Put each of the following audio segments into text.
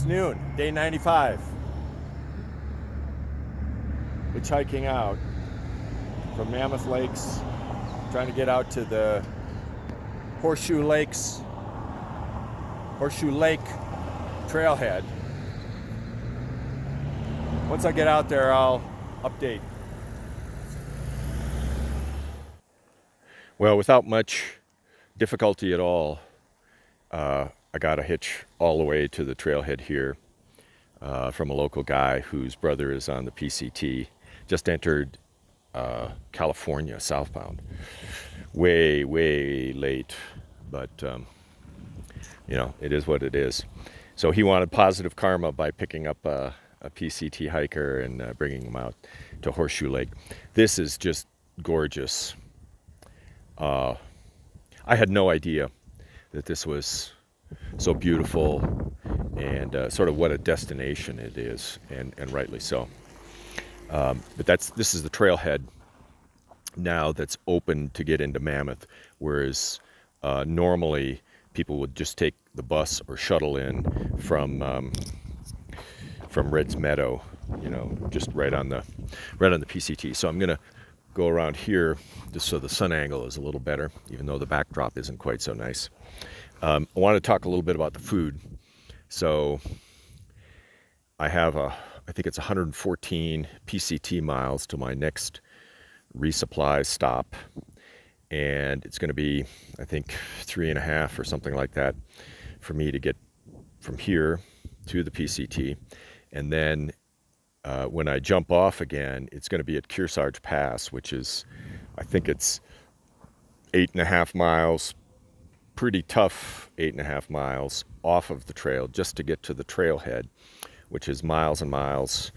It's noon, day 95. Hitchhiking out from Mammoth Lakes, trying to get out to the Horseshoe Lake trailhead. Once I get out there, I'll update. Well, without much difficulty at all, I got a hitch all the way to the trailhead here from a local guy whose brother is on the PCT. Just entered California southbound. Way late, but you know, it is what it is. So he wanted positive karma by picking up a PCT hiker and bringing him out to Horseshoe Lake. This is just gorgeous. I had no idea that this was so beautiful and sort of what a destination it is, and rightly so. But this is the trailhead now that's open to get into Mammoth, whereas normally people would just take the bus or shuttle in from Red's Meadow, you know, just right on the PCT. So I'm gonna go around here just so the sun angle is a little better, even though the backdrop isn't quite so nice. I want to talk a little bit about the food. So I have I think it's 114 PCT miles to my next resupply stop, and it's going to be, I think, 3.5 or something like that for me to get from here to the PCT. And then when I jump off again, it's going to be at Kearsarge Pass, which is, I think it's 8.5 miles, pretty tough 8.5 miles off of the trail just to get to the trailhead, which is miles and miles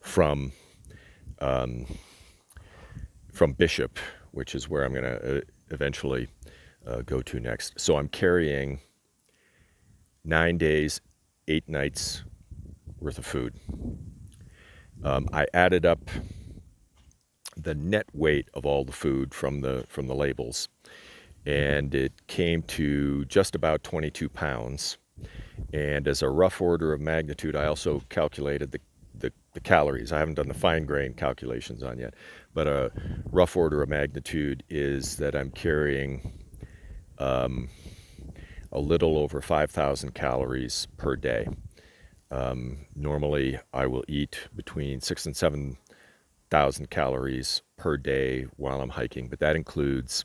from Bishop, which is where I'm going to eventually go to next. So I'm carrying 9 days, 8 nights worth of food. I added up the net weight of all the food from the labels, and it came to just about 22 pounds. And as a rough order of magnitude, I also calculated the calories. I haven't done the fine grain calculations on yet, but a rough order of magnitude is that I'm carrying a little over 5,000 calories per day. Normally, I will eat between 6,000 and 7,000 calories per day while I'm hiking, but that includes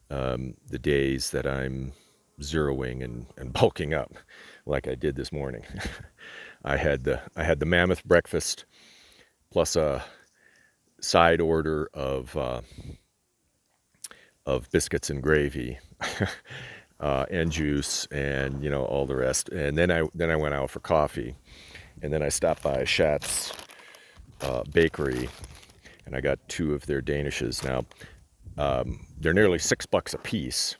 the days that I'm zeroing and bulking up, like I did this morning. I had the Mammoth breakfast plus a side order of biscuits and gravy and juice, and you know, all the rest. And then I went out for coffee, and then I stopped by Schatz Bakery, and I got 2 of their Danishes. Now they're nearly $6 a piece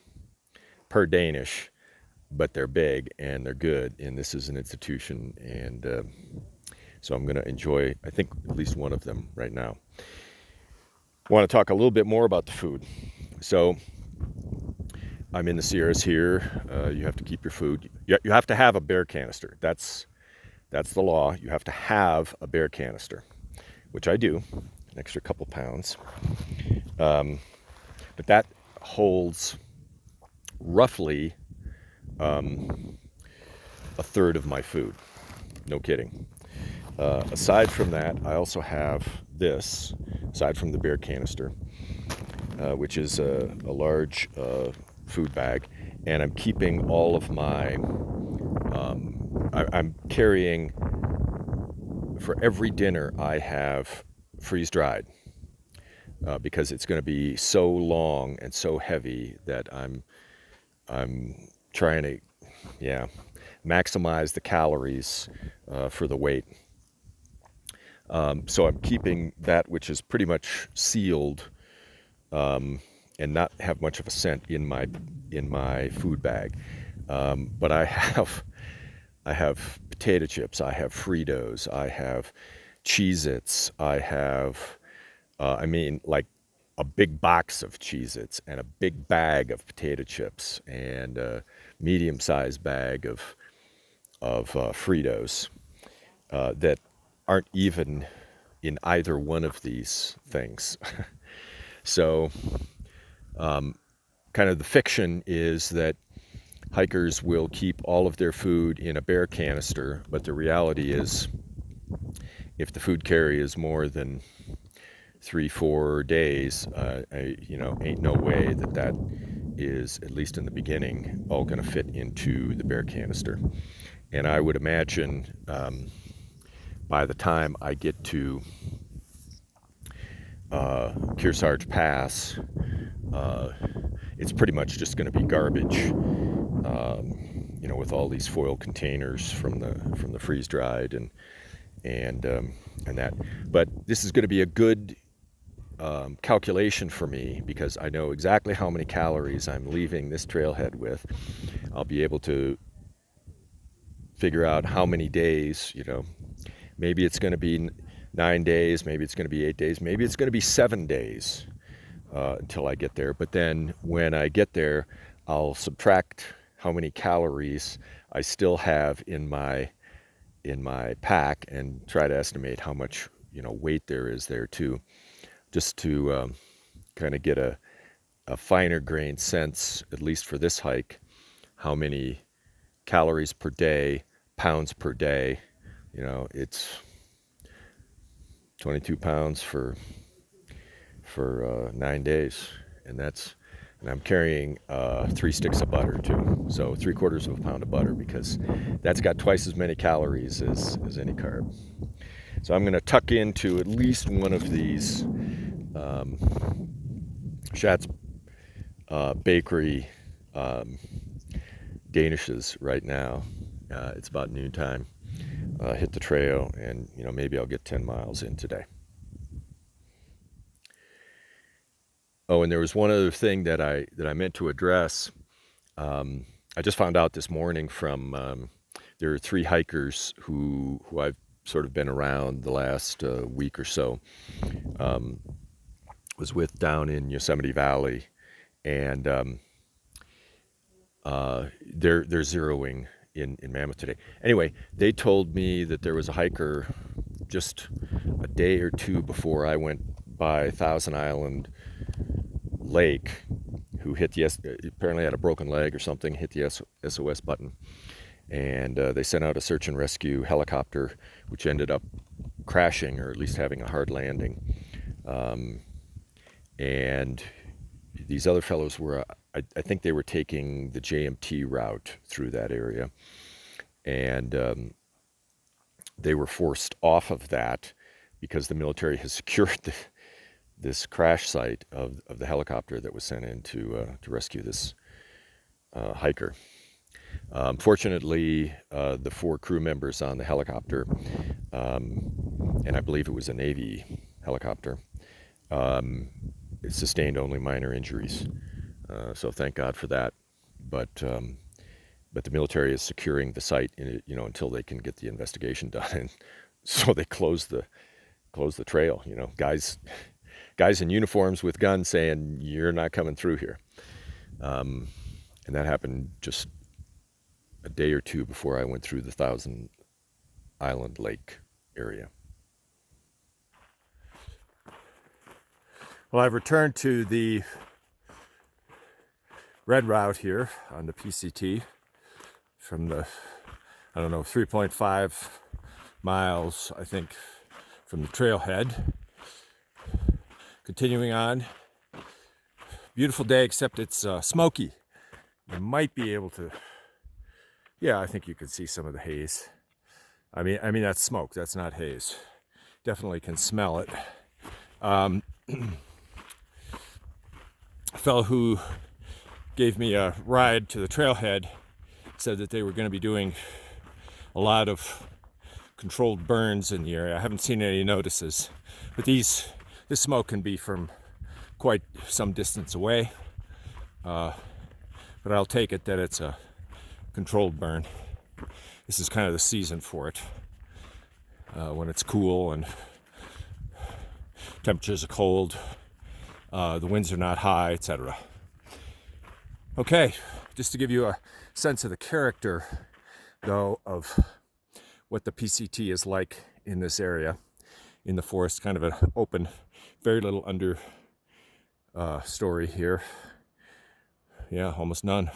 per Danish, but they're big and they're good, and this is an institution, and so I'm going to enjoy, I think, at least one of them right now. I want to talk a little bit more about the food. So I'm in the Sierras here. You have to keep your food. You have to have a bear canister. That's the law. You have to have a bear canister, which I do, an extra couple pounds. But that holds roughly a third of my food. No kidding. Aside from that, I also have this, aside from the bear canister, which is a large food bag, and I'm keeping all of my, I'm carrying, for every dinner I have freeze-dried, because it's going to be so long and so heavy that I'm trying to, maximize the calories for the weight. So I'm keeping that which is pretty much sealed and not have much of a scent in my food bag. But I have potato chips, I have Fritos, I have Cheez-Its, I have, like a big box of Cheez-Its and a big bag of potato chips and a medium-sized bag of Fritos that aren't even in either one of these things. So kind of the fiction is that hikers will keep all of their food in a bear canister, but the reality is if the food carry is more than 3-4 days, ain't no way that is, at least in the beginning, all going to fit into the bear canister. And I would imagine by the time I get to Kearsarge Pass, it's pretty much just going to be garbage, with all these foil containers from the freeze dried and that. But this is going to be a good calculation for me because I know exactly how many calories I'm leaving this trailhead with. I'll be able to figure out how many days, maybe it's going to be 9 days, maybe it's going to be 8 days, maybe it's going to be 7 days until I get there. But then when I get there, I'll subtract how many calories I still have in my pack and try to estimate how much weight there is there too, just to kind of get a finer grained sense, at least for this hike, how many calories per day, pounds per day. It's 22 pounds for 9 days, and I'm carrying 3 sticks of butter too, so 3/4 of a pound of butter, because that's got twice as many calories as any carb. So I'm going to tuck into at least one of these Schatz Bakery Danishes right now. It's about noontime. Hit the trail, and maybe I'll get 10 miles in today. Oh, and there was one other thing that I meant to address. I just found out this morning from there are 3 hikers who I've sort of been around the last week or so. Was with down in Yosemite Valley, and they're zeroing in Mammoth today. Anyway, they told me that there was a hiker just a day or two before I went by Thousand Island Lake who hit apparently had a broken leg or something, hit the SOS button, and they sent out a search and rescue helicopter, which ended up crashing, or at least having a hard landing. And these other fellows were, I think they were taking the JMT route through that area, and they were forced off of that because the military has secured this crash site of the helicopter that was sent in to rescue this hiker. Fortunately, the 4 crew members on the helicopter, and I believe it was a Navy helicopter, sustained only minor injuries. So thank God for that. But the military is securing the site, until they can get the investigation done, and so they close the trail. Guys in uniforms with guns saying you're not coming through here, and that happened just a day or two before I went through the Thousand Island Lake area. Well, I've returned to the red route here on the PCT from the, 3.5 miles, I think, from the trailhead. Continuing on. Beautiful day, except it's smoky. You might be able to, I think you can see some of the haze. I mean that's smoke, that's not haze. Definitely can smell it. A fellow who gave me a ride to the trailhead said that they were going to be doing a lot of controlled burns in the area. I haven't seen any notices, but this smoke can be from quite some distance away, but I'll take it that it's a controlled burn. This is kind of the season for it, when it's cool and temperatures are cold, the winds are not high, etc. Okay, just to give you a sense of the character though, of what the PCT is like in this area, in the forest. Kind of an open, very little under story here. Yeah, almost none.